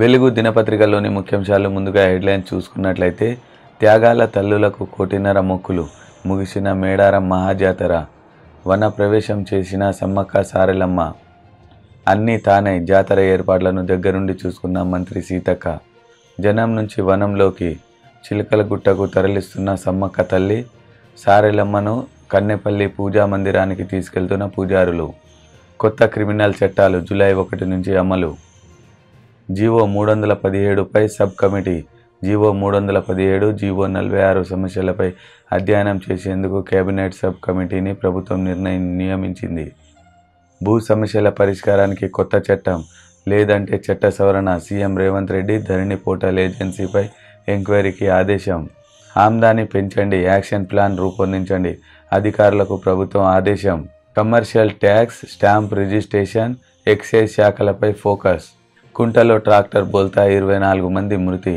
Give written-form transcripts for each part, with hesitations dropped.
వెలుగు దినపత్రికలోని ముఖ్యాంశాలు ముందుగా హెడ్లైన్ చూసుకున్నట్లయితే త్యాగాల తల్లులకు 1.5 కోటి మొక్కులు ముగిసిన మేడారం మహాజాతర, వన ప్రవేశం చేసిన సమ్మక్క సారలమ్మ, అన్నీ తానే జాతర ఏర్పాట్లను దగ్గరుండి చూసుకున్న మంత్రి సీతక్క, జనం నుంచి వనంలోకి చిలకల గుట్టకు తరలిస్తున్న సమ్మక్క తల్లి, సారలమ్మను కన్నెపల్లి పూజా మందిరానికి తీసుకెళ్తున్న పూజారులు, కొత్త క్రిమినల్ చట్టాలు జూలై 1 నుంచి అమలు, జీవో 317పై సబ్ కమిటీ, జీవో 317, జీవో 46 సమస్యలపై అధ్యయనం చేసేందుకు కేబినెట్ సబ్ కమిటీని ప్రభుత్వం నియమించింది. భూ సమస్యల పరిష్కారానికి కొత్త చట్టం లేదంటే చట్ట సవరణ, సీఎం రేవంత్ రెడ్డి ధరణి పోర్టల్ ఏజెన్సీపై ఎంక్వైరీకి ఆదేశం, ఆమ్దాని పెంచండి, యాక్షన్ ప్లాన్ రూపొందించండి, అధికారులకు ప్రభుత్వం ఆదేశం, commercial tax, stamp registration, excise శాఖలపై ఫోకస్, కుంటలో ట్రాక్టర్ బోల్తా 24 మంది మృతి,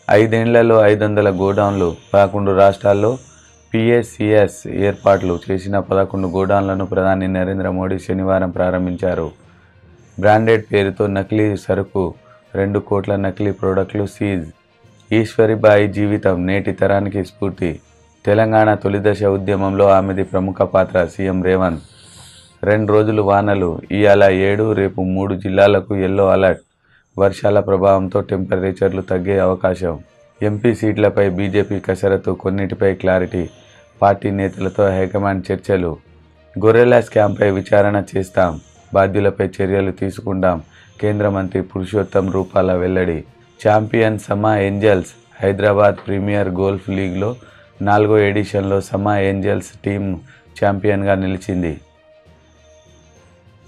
5 ఏళ్లలో 500 గోడౌన్లు, 11 రాష్ట్రాల్లో పిఎస్సిఎస్ ఏర్పాట్లు చేసిన 11 గోడౌన్లను ప్రధాని నరేంద్ర మోడీ శనివారం ప్రారంభించారు. బ్రాండెడ్ పేరుతో నకిలీ సరుకు, 2 కోట్ల నకిలీ ప్రోడక్టులు సీజ్, ఈశ్వరీబాయి జీవితం నేటి తరానికి స్ఫూర్తి, తెలంగాణ తొలిదశ ఉద్యమంలో ఆమెది ప్రముఖ పాత్ర, సీఎం రేవంత్. 2 రోజులు వానలు, ఇవాళ 7, రేపు 3 జిల్లాలకు ఎల్లో అలర్ట్, వర్షాల ప్రభావంతో టెంపరేచర్లు తగ్గే అవకాశం, ఎంపీ సీట్లపై బీజేపీ కసరత్తు, కొన్నిటిపై క్లారిటీ, పార్టీ నేతలతో హైకమాండ్ చర్చలు, గొర్రెల స్కామ్పై విచారణ చేస్తాం, బాధ్యులపై చర్యలు తీసుకుంటాం, కేంద్ర మంత్రి పురుషోత్తం రూపాల వెల్లడి, champion Sama Angels, Hyderabad premier golf లీగ్లో 4వ ఎడిషన్లో సమా ఏంజల్స్ టీం ఛాంపియన్గా నిలిచింది.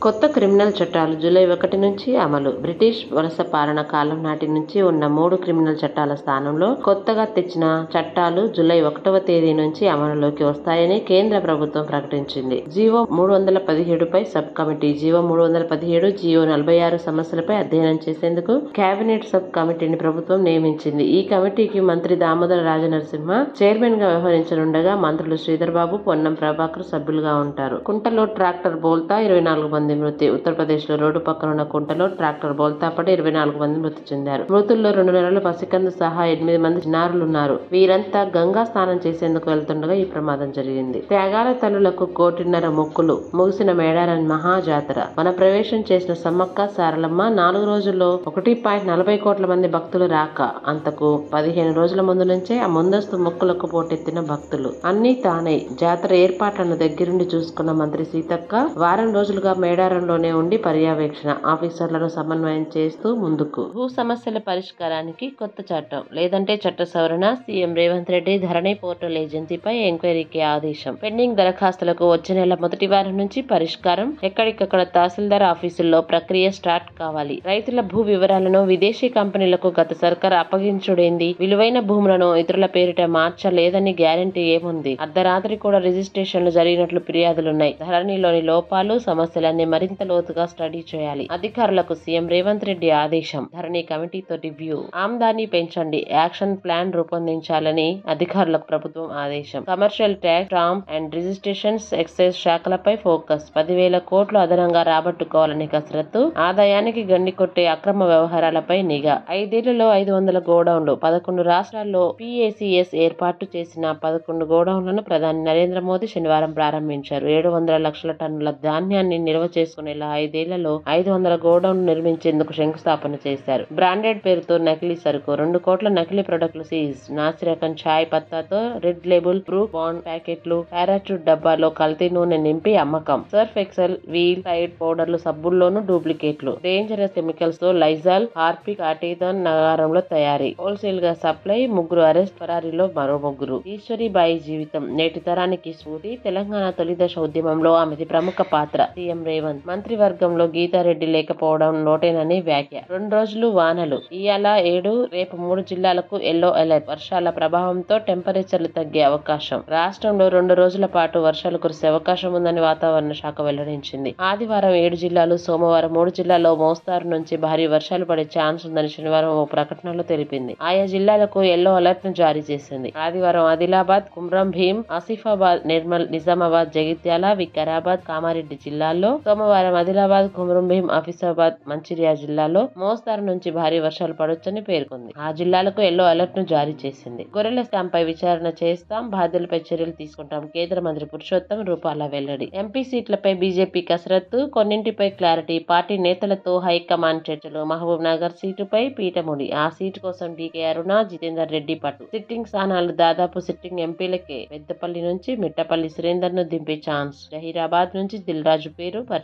కొత్త క్రిమినల్ చట్టాలు జూలై 1 నుంచి అమలు. బ్రిటిష్ వలస పాలన కాలం నాటి నుంచి ఉన్న 3 క్రిమినల్ చట్టాల స్థానంలో కొత్తగా తెచ్చిన చట్టాలు జూలై 1వ తేదీ నుంచి అమలులోకి వస్తాయని కేంద్ర ప్రభుత్వం ప్రకటించింది. జీవో 317పై సబ్ కమిటీ, జీవో 317, జీవో 46 సమస్యలపై అధ్యయనం చేసేందుకు కేబినెట్ సబ్ కమిటీని ప్రభుత్వం నియమించింది. ఈ కమిటీకి మంత్రి దామోదర రాజనరసింహ చైర్మన్ గా వ్యవహరించనుండగా మంత్రులు శ్రీధర్ బాబు, పొన్నం ప్రభాకర్ సభ్యులుగా ఉంటారు. కుంటలో ట్రాక్టర్ బోల్తా 24 మంది మృతి. ఉత్తరప్రదేశ్ లో రోడ్డు పక్కనున్న కుంటలో ట్రాక్టర్ బోల్తా పడి 24 మంది మృతి చెందారు. మృతుల్లో 2 నెలల పసికందు సహా 8 మంది చిన్నారులున్నారు. వీరంతా గంగా స్నానం చేసేందుకు వెళ్తుండగా ఈ ప్రమాదం జరిగింది. త్యాగాల తల్లులకు 1.5 కోటి మొక్కులు ముగిసిన మేడారం మహాజాతర, వన ప్రవేశం చేసిన సమ్మక్క సారలమ్మ, 4 రోజుల్లో 1.40 కోట్ల మంది భక్తులు రాక, అంతకు 15 రోజుల ముందు నుంచే ఆ ముందస్తు మొక్కులకు పోటెత్తిన భక్తులు, అన్నీ తానే జాతర ఏర్పాట్లను దగ్గరుండి చూసుకున్న మంత్రి సీతక్క వారం రోజులుగా మేడారంలోనే ఉండి పర్యవేక్షణ, ఆఫీసర్లను సమన్వయం చేస్తూ ముందుకు. భూ సమస్యల పరిష్కారానికి కొత్త చట్టం లేదంటే చట్ట సవరణ, సీఎం రేవంత్ రెడ్డి ధరణి పోర్టల్ ఏజెన్సీపై ఎంక్వైరీకి ఆదేశం, పెండింగ్ దరఖాస్తులకు వచ్చే నెల మొదటి వారం నుంచి పరిష్కారం, ఎక్కడికక్కడ తహసీల్దార్ ఆఫీసుల్లో ప్రక్రియ స్టార్ట్ కావాలి, రైతుల భూ వివరాలను విదేశీ కంపెనీలకు గత సర్కార్ అప్పగించుడేంది, విలువైన భూములను ఇతరుల పేరిట మార్చలేదని గ్యారంటీ ఏముంది, అర్ధరాత్రి కూడా రిజిస్ట్రేషన్లు జరిగినట్లు ఫిర్యాదులున్నాయి, ధరణిలోని లోపాలు సమస్యలన్నీ మరింత లోతుగా స్టడీ చేయాలి, అధికారులకు సీఎం రేవంత్ రెడ్డి ఆదేశం, ధరణి కమిటీతో రివ్యూ, ఆమ్దాని పెంచండి, యాక్షన్ ప్లాన్ రూపొందించాలని అధికారులకు ప్రభుత్వం ఆదేశం, commercial tax, stamp and registrations, excise శాఖలపై ఫోకస్, 10,000 కోట్లు అదనంగా రాబట్టుకోవాలని కసరత్తు, ఆదాయానికి గండి కొట్టే అక్రమ వ్యవహారాలపై నిఘా, 5 ఏళ్లలో 500 గోడౌన్లు, 11 రాష్ట్రాల్లో పిఎసిఎస్ ఏర్పాటు చేసిన 11 గోడౌన్లను ప్రధాని నరేంద్ర మోదీ శనివారం ప్రారంభించారు. 700 లక్షల టన్నుల ధాన్యాన్ని నిల్వ చేసుకునేలా 5 ఏళ్లలో 500 గోడౌన్లు నిర్మించేందుకు శంకుస్థాపన చేశారు. బ్రాండెడ్ పేరుతో నకిలీ సరుకు, 2 కోట్ల నకిలీ ప్రొడక్టులు సీజ్, నాసిరకం ఛాయ్ పత్తాతో రెడ్ లేబుల్ బ్రూ బాండ్ ప్యాకెట్లు, పారాచూట్ డబ్బాలో కల్తీ నూనె నింపి అమ్మకం, సర్ఫ్ ఎక్సెల్, వీల్ సైడ్ పౌడర్లు, సబ్బుల్లోనూ డూప్లికేట్లు, డేంజరస్ కెమికల్స్ తో లైజాల్, హార్పిక్, ఆర్టిజాన్ నగారంలో తయారీ, హోల్సేల్ గా సప్లై, 3 అరెస్ట్, పరారీలో మరో 3. ఈశ్వరీబాయి జీవితం నేటి తరానికి స్ఫూర్తి, తెలంగాణ తొలిదశ ఉద్యమంలో ఆమెది ప్రముఖ పాత్ర, సీఎం రేవంత్. మంత్రివర్గంలో గీతారెడ్డి లేకపోవడం నోటేనని వ్యాఖ్య. 2 రోజులు వానలు, ఇయాల 7, రేపు 3 జిల్లాలకు ఎల్లో అలర్ట్, వర్షాల ప్రభావంతో టెంపరేచర్లు తగ్గే అవకాశం, రాష్ట్రంలో 2 రోజుల పాటు వర్షాలు కురిసే అవకాశం ఉందని వాతావరణ శాఖ వెల్లడించింది. ఆదివారం 7 జిల్లాలు, సోమవారం 3 జిల్లాల్లో మోస్తారు నుంచి భారీ వర్షాలు పడే ఛాన్స్ ఉందని శనివారం ఓ ప్రకటనలో తెలిపింది. ఆయా జిల్లాలకు ఎల్లో అలర్ట్ ను జారీ చేసింది. ఆదివారం ఆదిలాబాద్, కుమ్రం భీం, ఆసిఫాబాద్, నిర్మల్, నిజామాబాద్, జగిత్యాల, వికారాబాద్, కామారెడ్డి జిల్లాల్లో, సోమవారం ఆదిలాబాద్, కొమరంభీం, ఆసిఫాబాద్, మంచిర్యాల జిల్లాలో మోస్తారు నుంచి భారీ వర్షాలు పడొచ్చని పేర్కొంది. ఆ జిల్లాలకు ఎల్లో అలర్ట్ ను జారీ చేసింది. గొర్రెల స్కామ్ పై విచారణ చేస్తాం, బాధ్యులపై చర్యలు తీసుకుంటాం. కేంద్ర మంత్రి పురుషోత్తం రూపాల వెల్లడి. ఎంపీ సీట్లపై బీజేపీ కసరత్తు, కొన్నింటిపై క్లారిటీ. పార్టీ నేతలతో హైకమాండ్ చర్చలు. మహబూబ్ నగర్ సీటుపై పీఠముడి. ఆ సీటు కోసం డీకే అరుణ, జితేందర్ రెడ్డి పట్టు. సిట్టింగ్ స్థానాలు దాదాపు సిట్టింగ్ ఎంపీలకే. పెద్దపల్లి నుంచి మిట్టపల్లి సురేందర్ ను దింపే ఛాన్స్. జహీరాబాద్ నుంచి దిల్రాజు పేరు పరిశీలన.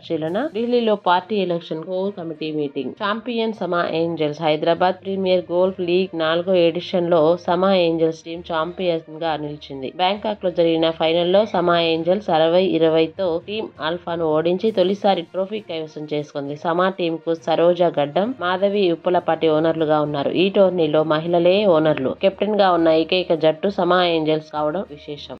ఢిల్లీలో party election core committee meeting. Champion Sama Angels. Hyderabad premier golf league 4వ ఎడిషన్ లో సమా ఏంజల్స్ టీం ఛాంపియన్ గా నిలిచింది. బ్యాంకాక్ లో జరిగిన ఫైనల్లో సమా ఏంజల్స్ 60-20తో టీం ఆల్ఫాను ఓడించి తొలిసారి ట్రోఫీ కైవసం చేసుకుంది. సమా టీం కు సరోజా గడ్డం, మాధవి ఉప్పలపాటి ఓనర్లుగా ఉన్నారు. ఈ టోర్నీలో మహిళలే ఓనర్లు. కెప్టెన్ గా ఉన్న ఏకైక జట్టు సమా ఏంజల్స్ కావడం విశేషం.